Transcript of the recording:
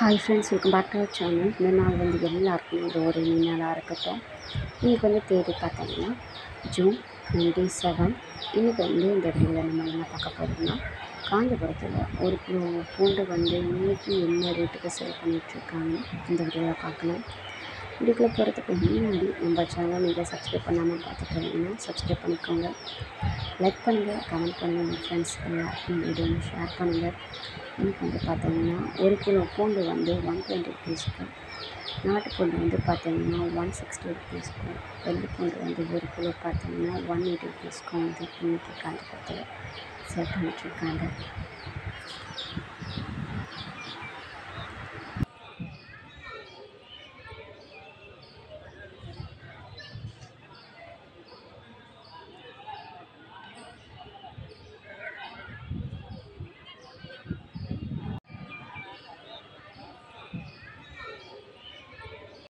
Hi friends, welcome back to our channel. இந்த நாள் வந்து எல்லாருக்குமே இது ஒரு இனி நாளாக இருக்கட்டும். இன்றைக்கி வந்து தேதி பார்த்தீங்கன்னா ஜூன் 27. இன்றைக்கி வந்து இந்த வீடியோவில் நம்ம என்ன பார்க்க போகிறோம்னா, காஞ்சிபுரத்தில் ஒரு கிலோ பூண்டு வந்து இன்றைக்கி என்ன ரேட்டுக்கு சேல் பண்ணிகிட்ருக்காங்க இந்த வீடியோவில் பார்க்கலாம். வீடியோக்குள்ளே போகிறதுக்கு முன்னாடி நம்ம சேனல் நீங்கள் சப்ஸ்கிரைப் பண்ணாமல் பார்த்துட்டீங்கன்னா சப்ஸ்கிரைப் பண்ணிக்கோங்க. லைக் பண்ணுங்கள், கமெண்ட் பண்ணுங்கள். உங்கள் ஃப்ரெண்ட்ஸ் எல்லாருக்கும் வீடியோ ஷேர் பண்ணுங்கள். இன்றைக்கி வந்து பார்த்திங்கன்னா ஒரு கிலோ பூண்டு வந்து 120 ருபீஸ்க்கு, நாட்டு பூண்டு வந்து பார்த்திங்கன்னா 160 ருபீஸ்க்கும், வெள்ளை பூண்டு வந்து ஒரு கிலோ பார்த்திங்கன்னா 180 ருபீஸ்க்கும் வந்து இன்றைக்கி காஞ்சிபுரத்தில் சேல் பண்ணிகிட்ருக்காங்க.